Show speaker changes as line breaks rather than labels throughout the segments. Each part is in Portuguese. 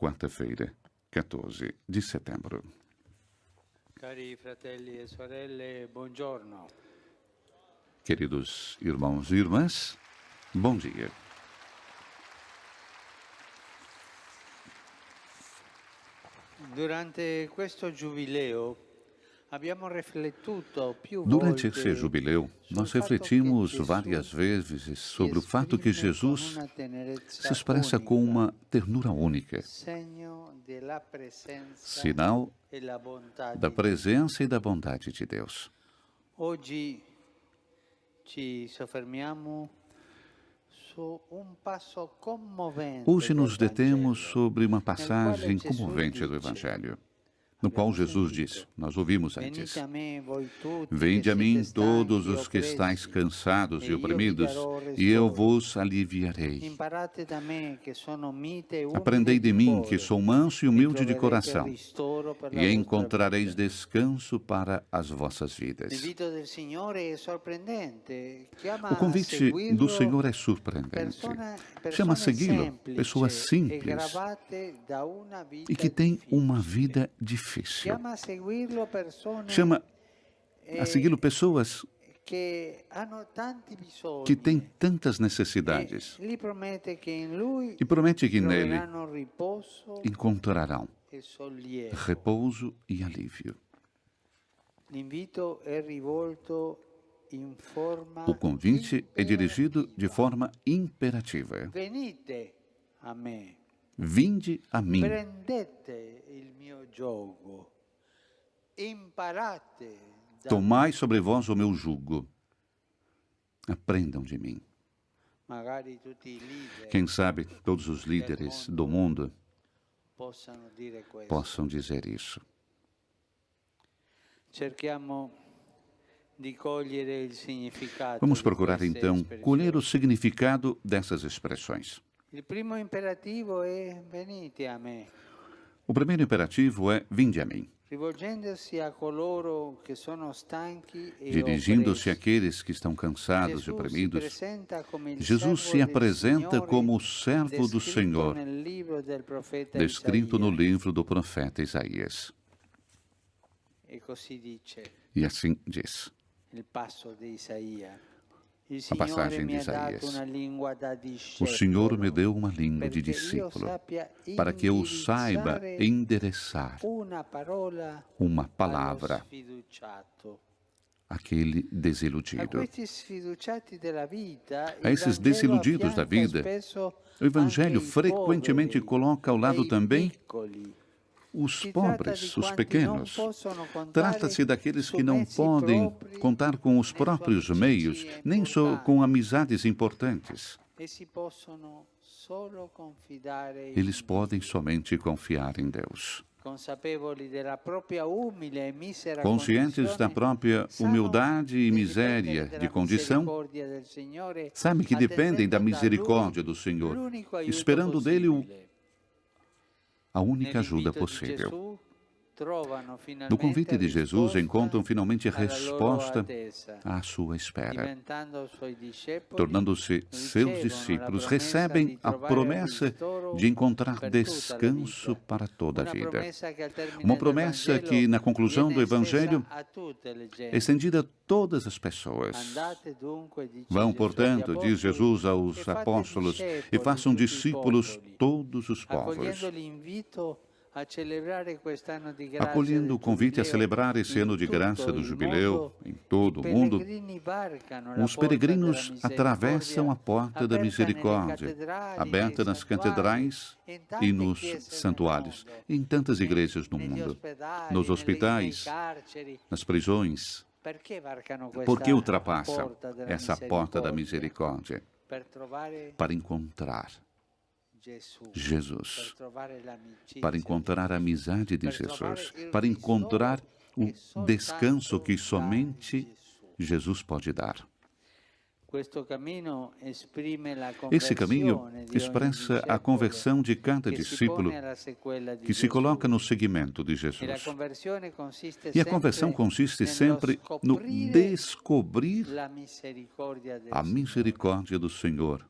quarta-feira, 14 de setembro.
Cari fratelli e sorelle, buongiorno.
Queridos irmãos e irmãs, bom dia.
Durante questo giubileo abbiamo riflettuto più
Durante esse
volte
jubileu,
sul
nós
fatto
refletimos
che
várias
Gesù
vezes
si
sobre o fato que
esprime con
Jesus
una
se
tenerezza
expressa com
unica,
uma ternura única,
segno della presenza
sinal
e la bontà
da
di Dio.
presença e da bondade de Deus.
Oggi ci soffermiamo su un passo commovente
Hoje nos
del
detemos
Vangelo,
sobre uma
nel quale
passagem
Gesù
comovente do
dice,
Evangelho, no qual
abbiamo
Jesus
sentito,
disse, nós ouvimos
venite
antes,
a me voi tutti che
Vinde a
siete
mim todos
stanchi e
os que estáis
oppressi,
cansados
e
e
io vi
oprimidos,
darò
e eu
ristoro.
vos aliviarei.
Imparate da me che sono mite e umile
Aprendei de
di
mim, que
cuore,
sou manso e
e
humilde de
troverete
coração,
ristoro per la
e
vostra
encontrareis
vita.
descanso para as vossas
Il
vidas.
invito del Signore è sorprendente,
O
chiama a
convite do Senhor
seguirlo
é surpreendente. Chama a
persone
segui-lo pessoas
semplici e
simples
gravate da una
e que
vita
têm uma
difficile.
vida difícil.
Chiama a seguirlo persone
Chama a segui-lo
eh,
pessoas
che hanno tanti
que têm
bisogni
tantas
e
necessidades
gli promette che in lui
e promete que nele
troveranno riposo
encontrarão
e sollievo.
repouso e alívio.
L'invito è rivolto in forma
O convite é dirigido de
imperativa.
forma imperativa.
Venite a me,
Vinde a mim,
prendete il mio giogo, imparate da
tomai
me.
sobre vós o meu jugo. Aprendam de mim.
Magari tutti i leader
Quem sabe todos os líderes do mundo
possano dire questo.
possam dizer isso.
Cerchiamo di cogliere il significato
Vamos
di
procurar
queste
então colher o
espressioni.
significado dessas expressões.
Il primo imperativo è venite a me,
O primeiro imperativo é vinde a mim.
rivolgendosi a coloro che sono stanchi e
Dirigindo-se
oppressi.
àqueles que estão cansados e
Gesù si
oprimidos,
presenta come il
Jesus se
servo del
apresenta
Signore,
como o servo do
descritto
Senhor,
nel libro del profeta
descrito no
Isaia.
livro do profeta Isaías.
E così dice
E assim diz.
il passo di Isaia. Il
A
Signore
passagem
mi
de
ha dato
Isaías.
una lingua da
O
discepolo,
Senhor me deu uma língua de
perché io
discípulo,
sappia
para que eu saiba
indirizzare
endereçar
una parola
uma
allo
palavra
sfiduciato.
àquele
A
desiludido.
questi sfiduciati della vita,
A
il
esses
Vangelo
desiludidos da
affianca
vida,
spesso
o Evangelho
anche i
frequentemente
poveri
coloca ao
e
lado
i
também
piccoli.
os
Si tratta di
pobres, os
quanti non
pequenos.
possono contare
Trata-se daqueles
su
que não
mezzi
podem
propri
contar com os
né, su
próprios meios,
amicizie
nem só com amizades importantes.
e si possono solo confidare in
Eles
Dio.
podem somente confiar em Deus.
Consapevoli della propria umile e misera
Conscientes da
condizione,
própria
sanno
humildade e
di
miséria
dipendere
de
dalla
condição,
misericordia del Signore,
sabem que dependem da
attendendo da
misericórdia
Lui
do Senhor,
l'unico aiuto
esperando dele
possibile.
a única ajuda
Nell'invito di
possível.
Gesù trovano
No
finalmente
convite de Jesus,
risposta
encontram finalmente
alla loro
resposta
attesa.
à sua espera.
Diventando suoi discepoli,
Tornando-se seus
ricevono la
discípulos,
promessa
recebem
di
a
trovare
promessa
ristoro
de encontrar
per tutta la
descanso
vita.
para toda a
Una
vida.
promessa che al termine
Uma
del
promessa
Vangelo
que, na conclusão do
viene estesa
Evangelho,
a tutte le
é
genti.
estendida a todas as pessoas.
Andate dunque, dice
Vão,
Gesù agli
portanto, diz
apostoli,
Jesus
e
aos
fate
apóstolos, e
discepoli
façam
tutti i
discípulos
popoli,
todos os
accogliendo
povos.
l'invito a celebrare quest'anno di grazia
Acolhendo
del
o convite a
Giubileo
celebrar esse
in
ano de graça
tutto
do
il
jubileu
mondo,
em todo
i
o mundo,
pellegrini varcano la
os
porta della
peregrinos atravessam a
misericordia
porta da
aperta nelle
misericórdia,
cattedrali,
aberta
nei
nas
santuari,
catedrais
in
e
tante
nos
chiese del
santuários,
mondo,
em tantas igrejas no
negli
mundo,
ospedali,
nos
nei
hospitais,
carceri.
nas prisões.
Perché varcano
Por que
questa
ultrapassam
porta della
essa porta da
misericordia?
misericórdia?
Per trovare
Para encontrar
Gesù,
Jesus,
per trovare l'amicizia
para
di
encontrar a
Gesù,
amizade de
per trovare
Jesus,
il
para encontrar o
ristoro che
descanso que
soltanto dà
somente
Gesù.
Jesus pode dar.
Questo cammino esprime la
Esse caminho
conversione di ogni
expressa a
discepolo
conversão de cada
che si
discípulo
pone alla sequela di
que se
Gesù.
coloca no seguimento de
E la
Jesus.
conversione consiste
E a conversão
sempre
consiste
nello
sempre no
scoprire
descobrir
la misericordia del
a
Signore.
misericórdia do Senhor.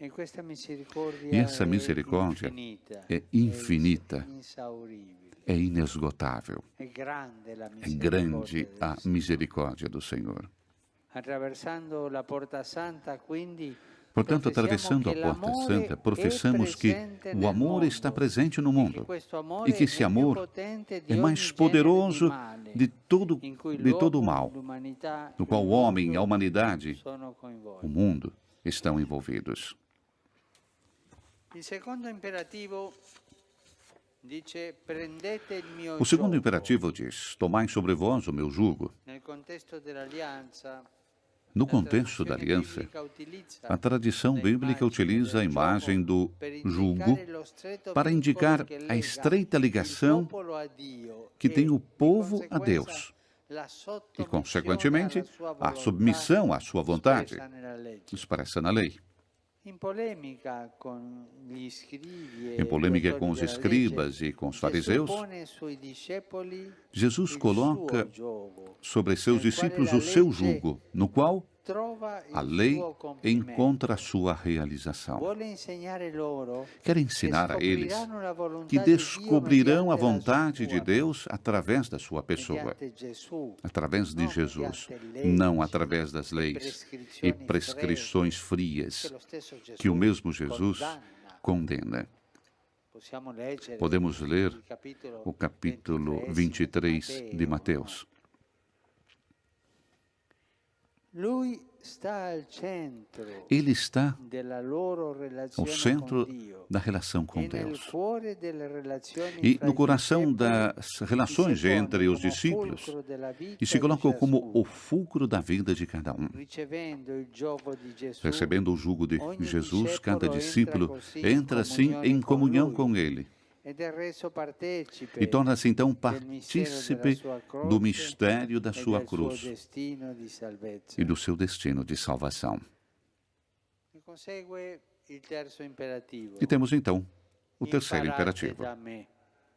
E questa misericordia
E essa
è
misericórdia
infinita,
é infinita,
insauribile.
é inesgotável.
È grande la
É grande
misericordia
a
del Signore.
misericórdia do Senhor.
Attraversando la porta santa, quindi,
Portanto,
professiamo
atravessando a
che
porta
l'amore
santa,
è
professamos que
presente
o
nel
amor está
mondo
presente no
e che
mundo
questo
e
amore
que esse
è più
amor
potente di
é
ogni
mais
genere di
poderoso
male
de todo
in cui
o
l'uomo,
mal,
l'umanità,
no
il
qual o homem, a
mondo
humanidade,
sono
o
coinvolti.
mundo estão envolvidos.
Il secondo imperativo dice: prendete il mio
O segundo
giogo.
imperativo diz: tomai sobre vós o meu jugo.
Nel contesto dell'alleanza,
No
la
contexto da
tradizione
aliança,
biblica utilizza
a tradição
la
bíblica
immagine
utiliza a
del
imagem
giogo
do
per
jugo
indicare lo stretto
para
vincolo
indicar
che
a
lega
estreita
il
ligação
popolo a Dio
que tem
e,
o
di
povo a
conseguenza,
Deus
la
e,
sottomissione
consequentemente,
alla sua
a
volontà
submissão à sua vontade
espressa nella legge.
expressa na lei.
In polemica con gli scrivi
Em
e
polêmica
gli
com
autori
os
della legge,
escribas e com os
Gesù
fariseus,
pone sui discepoli
Jesus
il
coloca
suo giogo,
sobre seus
nel quale
discípulos
la
o seu
legge
jugo, no qual
trova
a
il
lei
suo compimento.
encontra a sua realização.
Vuole insegnare loro
Quer
che
ensinar a eles
scopriranno la volontà
que
di Dio
descobrirão a
mediante la
vontade de
sua
Deus através da sua pessoa,
mediante Gesù,
através de
non
Jesus,
mediante leggi
não através das
e
leis
prescrizioni
e prescrições
che
frias
lo stesso Gesù
que o mesmo Jesus
condanna.
condena.
Possiamo leggere
Podemos ler
il capitolo
o capítulo
23
23 de Mateus.
Lui sta al centro
Ele está
della loro
ao
relazione
centro
con Dio
da relação com
e nel
Deus.
cuore delle relazioni
E
fra
no
i
coração
discepoli
das relações
si pone
entre os
come
discípulos,
fulcro della
e
vita
se
di
colocam como o
ciascuno.
fulcro da vida de cada um.
Ricevendo il giogo di Gesù,
Recebendo o jugo de
ogni
Jesus, cada
discepolo
discípulo entra assim em comunhão com Ele
ed è reso partecipe
e torna-se então
del mistero della
partícipe
sua croce
do mistério da
e
sua
del suo
cruz
destino di salvezza.
e do seu destino de salvação.
Ne consegue il terzo imperativo.
E temos então o terceiro
Imparate
imperativo.
da me.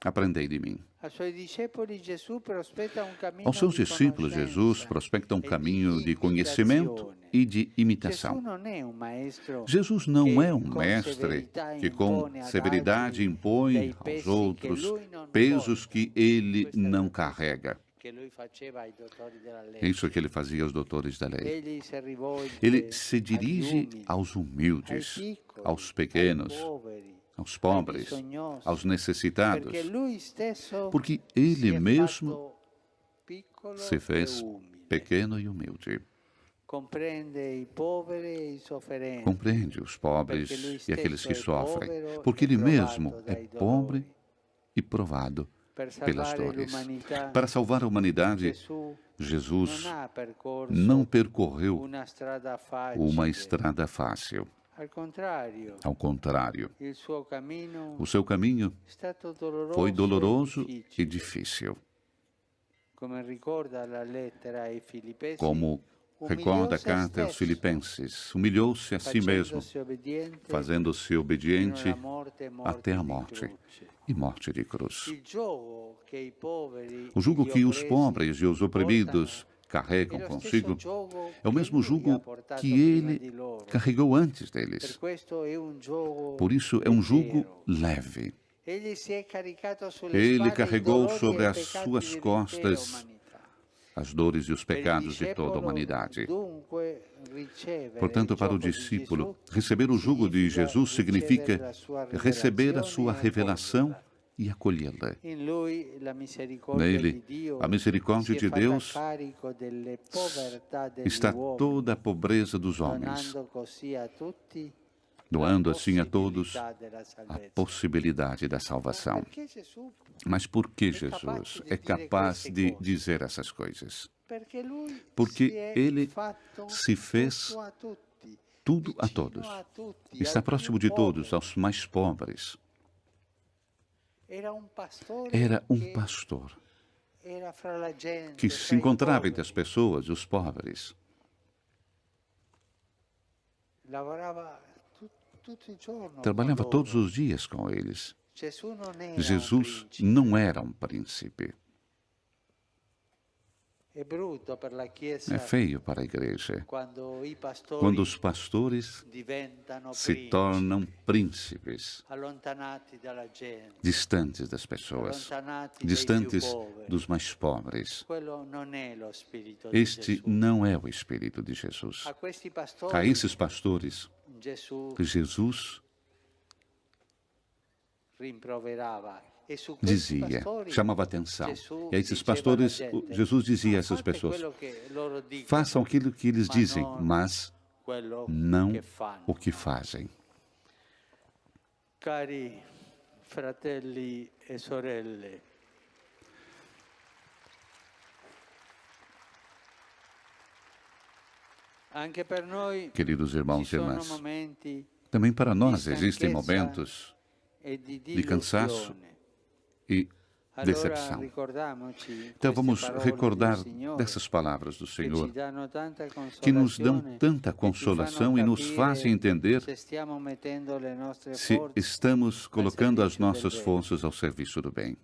Aprendei de mim.
Ai suoi discepoli Gesù prospetta un cammino
Aos seus
di
discípulos, Jesus
conoscenza
prospecta um
e di
caminho de conhecimento e de
Gesù
imitação.
non è un maestro
Jesus não é um
com
mestre
severità
que com
impone ad
severidade
altri
impõe
dei
aos
pesi
outros
che lui non
pesos
porta.
que ele
Questa era
não
la cosa
carrega.
che lui faceva ai dottori della
É
legge.
isso que ele fazia aos doutores da lei.
Egli si rivolge
Ele se
agli
dirige
umili,
aos
ai
humildes,
piccoli,
aos pequenos,
ai poveri,
aos
ai
pobres,
bisognosi,
aos necessitados,
perché lui stesso
porque
si
ele
è
mesmo
fatto piccolo
se fez
e umile.
pequeno e humilde.
Comprende i poveri e i sofferenti.
Compreende os pobres
Perché lui
e aqueles que
stesso è
sofrem,
povero
porque
e
ele
provato
mesmo é
dai
pobre
dolori.
e provado
Per
pelas
salvare
dores.
l'umanità,
Para salvar a humanidade,
Gesù
Jesus
non ha percorso
não percorreu
una strada facile.
uma estrada fácil.
Al contrario,
Ao contrário,
il suo cammino
o seu caminho
è stato doloroso
foi doloroso
e
e
difficile.
difícil.
Come ricorda la lettera ai Filippesi,
Como recorda a
umiliò se
carta aos
stesso,
Filipenses, humilhou-se a si mesmo,
facendosi obbediente
fazendo-se
fino
obediente
alla morte e
até a
di
morte
croce.
e morte de cruz.
Il giogo che i poveri
O jugo
e gli
que os
oppressi
pobres e os oprimidos
portano
carregam
è lo
consigo
stesso giogo
é o
che
mesmo
lui ha
jugo
portato
que
prima
ele
di loro.
carregou antes
Per
deles.
questo è un giogo
Por isso é um jugo
leggero.
leve.
Egli si è caricato sulle
Ele
spalle i
carregou
dolori
sobre
e i
as
peccati
suas
dell'intera
costas
umanità.
as dores e os
Per il
pecados de toda a
discepolo,
humanidade.
dunque, ricevere
Portanto,
il
para o
giogo di
discípulo,
Gesù
receber o jugo de Jesus significa
ricevere la sua
receber a
rivelazione
sua
e
revelação
accoglierla.
e acolhê-la.
In lui la misericordia
Nele,
di Dio
a misericórdia
si è
de
fatta
Deus
carico delle povertà degli
está
uomini,
toda a pobreza dos homens,
donando così a tutti
doando
la
assim a todos
possibilità della
a
salvezza.
possibilidade da salvação.
Perché Gesù?
Mas por que
É
Jesus
capaz de
é
dizer
capaz
queste
de
coisas.
dizer essas coisas?
Perché lui
Porque
si è
ele
fatto
se fez
tutto a tutti,
tudo a
vicino
todos.
a tutti,
Está
ao
próximo
più
de todos,
povero.
aos mais pobres.
Era un pastore
Era um
che
pastor
era fra la gente,
que
fra
se
i
encontrava entre as
poveri.
pessoas, os pobres.
Lavorava tutto il giorno
Trabalhava
con
todos
loro.
os dias com eles.
Gesù non era un
Jesus
principe,
não era um príncipe.
È brutto per la
É
Chiesa
feio para a igreja
quando i
quando os
pastori
pastores
diventano
se
principi,
tornam príncipes,
allontanati dalla gente,
distantes das pessoas,
allontanati dai più
distantes
poveri.
dos mais pobres.
Quello non è lo spirito di
Este
Gesù.
não é o Espírito de Jesus.
A questi
A
pastori
esses pastores,
Gesù
Jesus
rimproverava. E su questi
dizia,
pastori
chamava atenção.
Gesù
E a esses
diceva alla
pastores,
gente,
Jesus dizia a essas
fate
pessoas,
quello che loro dicono,
façam aquilo que eles
ma
dizem,
non
mas
quello
não
che fanno.
o que fazem.
Cari fratelli e sorelle, anche per noi
Queridos
ci
irmãos e
sono
irmãs,
momenti
também para nós
di
existem
stanchezza
momentos
e di
de cansaço
delusione.
e
Allora
decepção.
ricordiamoci
Então
queste
vamos
parole
recordar
del Signore
dessas palavras do
che
Senhor,
ci danno tanta
que nos dão
consolazione
tanta
e ci
consolação
fanno
e nos fazem
capire
entender
se stiamo mettendo le nostre
se
forze
estamos colocando as
serviço del
nossas
bem.
forças ao serviço do bem.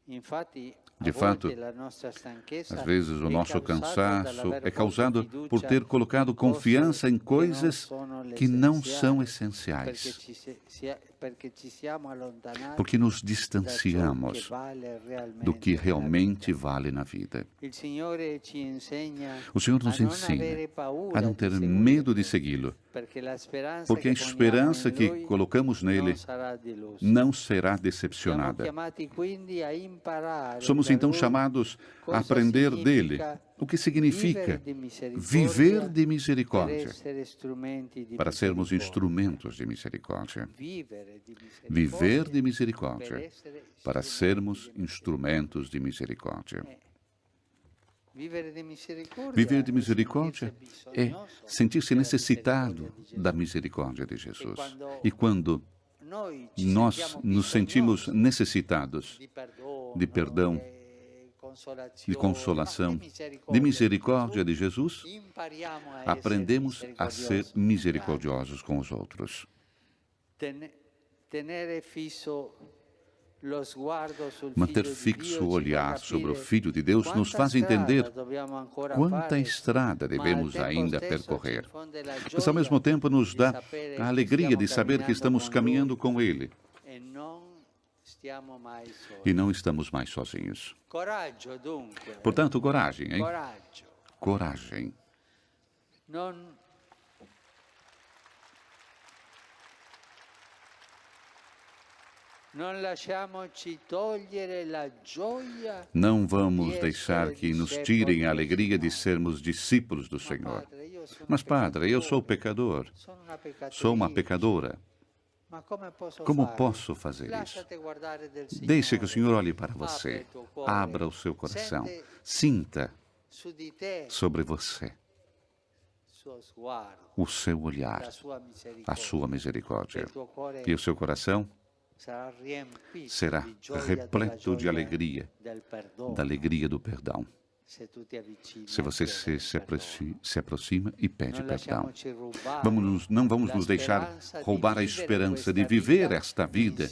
Infatti,
De
a
fato,
volte la nostra stanchezza
às vezes o
è
nosso
causata
cansaço
dall'aver
é causado
posto
por
fiducia
ter colocado
in cose
confiança em
che non
coisas
sono
que não são
l'essenziale,
essenciais,
perché ci siamo allontanati
porque nos
da ciò che
distanciamos
vale
do que
realmente nella
realmente
vita.
vale na vida.
Il Signore ci insegna
O Senhor
a
nos
non
ensina
avere
a
paura
não
di
ter
seguirlo,
medo de segui-lo,
perché la speranza
porque a
che poniamo
esperança
in
que
Lui
colocamos nele
non sarà delusa.
não será
Siamo
decepcionada.
chiamati quindi a imparare
Somos
da
então
Lui
chamados a
cosa
aprender dele
significa
o que significa
viver
viver de
di misericordia per
misericórdia,
essere strumenti di
para sermos
misericordia.
instrumentos de misericórdia.
Vivere di
Viver de
misericordia per
misericórdia,
essere
para
strumenti
sermos
di misericordia.
instrumentos de misericórdia.
Vivere di misericordia
Viver de
è
misericórdia
sentirsi
é
bisognoso
sentir-se
della
necessitado
misericordia di Gesù.
da misericórdia de Jesus.
quando
E quando
Noi ci
nós
sentiamo
nos sentimos
bisognosi
necessitados
di
perdão, de consolação, de misericórdia de Jesus,
impariamo a
aprendemos a ser
essere
misericordiosos com os outros.
Tenere fisso lo sguardo sul
Manter
Figlio di
fixo
Dio
o
ci fa
olhar sobre o
capire
Filho de Deus nos
quanta
faz entender
strada dobbiamo ancora
quanta
fare,
estrada
ma al
devemos
tempo
ainda
stesso
percorrer.
ci infonde la
Mas ao mesmo
gioia
tempo nos
di
dá
sapere
a
che
alegria de
stiamo
saber que estamos caminhando
com
com Ele
e non stiamo mai soli.
e não estamos mais sozinhos.
Coraggio dunque,
Portanto, coragem, hein?
coraggio.
Coragem.
Non lasciamoci togliere la gioia.
Não vamos deixar que nos tirem a alegria de sermos discípulos do Senhor. Mas, Padre, eu sou pecador. Sou uma pecadora. Como posso fazer isso? Deixe que o Senhor olhe para você. Abra o seu coração. Sinta sobre você o seu olhar, a sua misericórdia. E o seu coração será repleto de alegria, da alegria do perdão. Se você se aproxima e pede perdão. Não vamos nos deixar roubar a esperança de viver esta vida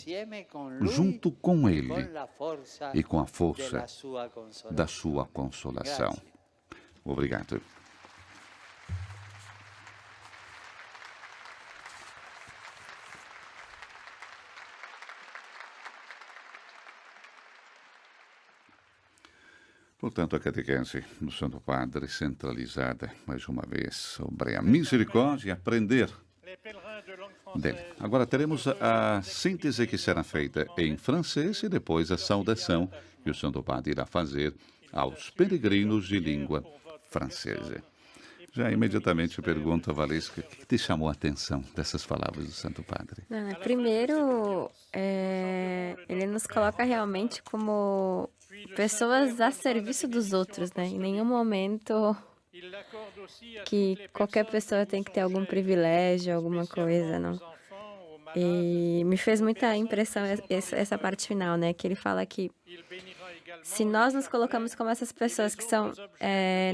junto com Ele e com a força da sua consolação. Obrigado. Portanto, a catequese do Santo Padre centralizada, mais uma vez, sobre a misericórdia e aprender dele. Agora teremos a síntese que será feita em francês e depois a saudação que o Santo Padre irá fazer aos peregrinos de língua francesa. Já imediatamente pergunto a Valesca, o que te chamou a atenção dessas palavras do Santo Padre?
Primeiro, ele nos coloca realmente como pessoas a serviço dos outros, né? Em nenhum momento que qualquer pessoa tem que ter algum privilégio, alguma coisa, não. E me fez muita impressão essa parte final, né? Que ele fala que se nós nos colocamos como essas pessoas que são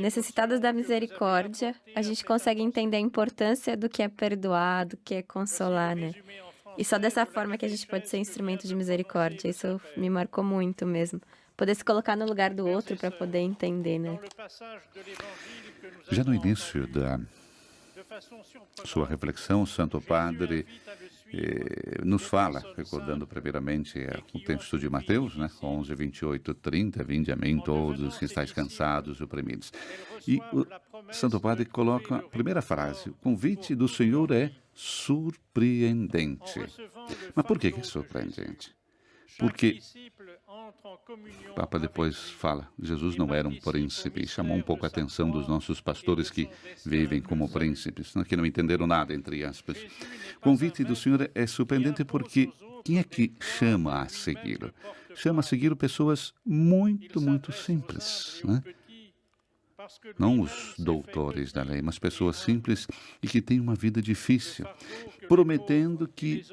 necessitadas da misericórdia, a gente consegue entender a importância do que é perdoar, do que é consolar, né? E só dessa forma que a gente pode ser instrumento de misericórdia. Isso me marcou muito mesmo. poder se colocar no lugar do outro para poder entender, né?
Já no início da sua reflexão, o Santo Padre nos fala, recordando primeiramente o texto de Mateus, né, 11, 28, 30, vinde a mim todos que estáis cansados e oprimidos. E o Santo Padre coloca a primeira frase, o convite do Senhor é surpreendente. Mas por que é surpreendente? Porque o Papa depois fala, Jesus não era um príncipe, e chamou um pouco a atenção dos nossos pastores que vivem como príncipes, que não entenderam nada, entre aspas. O convite do Senhor é surpreendente porque quem é que chama a segui-lo? Chama a segui-lo pessoas muito, muito simples, né? Não os doutores da lei, mas pessoas simples e que têm uma vida difícil, prometendo que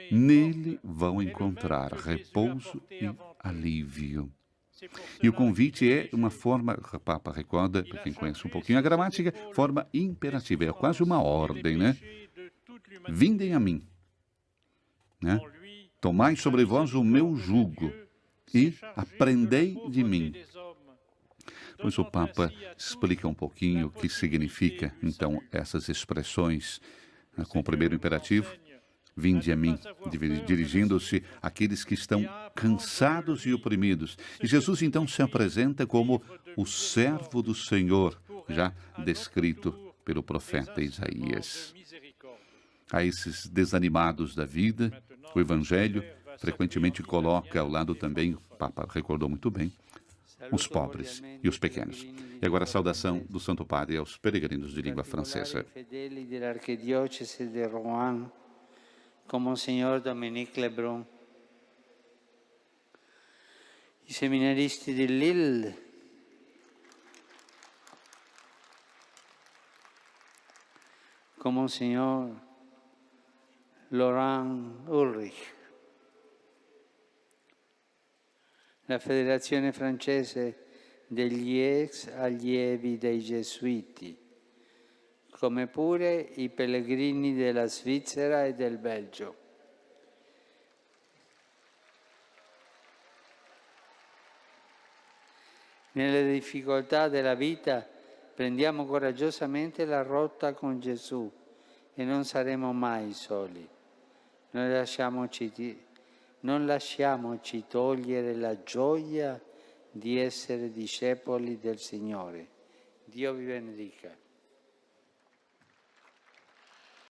nele vão encontrar repouso e alívio. E o convite é uma forma, o Papa recorda, para quem conhece um pouquinho a gramática, forma imperativa, é quase uma ordem, né? Vindem a mim, né? Tomai sobre vós o meu jugo e aprendei de mim. Pois o Papa explica um pouquinho o que significa, então, essas expressões, com o primeiro imperativo, vinde a mim, dirigindo-se àqueles que estão cansados e oprimidos. E Jesus, então, se apresenta como o servo do Senhor, já descrito pelo profeta Isaías. A esses desanimados da vida, o Evangelho frequentemente coloca ao lado também, o Papa recordou muito bem, os pobres e os pequenos. E agora a saudação do Santo Padre aos peregrinos de língua francesa.
Como Monsignor Dominique Lebrun, i seminaristi di Lille, como Monsignor Laurent Ulrich, la Federazione francese degli ex allievi dei Gesuiti, come pure i pellegrini della Svizzera e del Belgio. Nelle difficoltà della vita prendiamo coraggiosamente la rotta con Gesù e non saremo mai soli. Non lasciamoci togliere la gioia di essere discepoli del Signore. Dio vi benedica.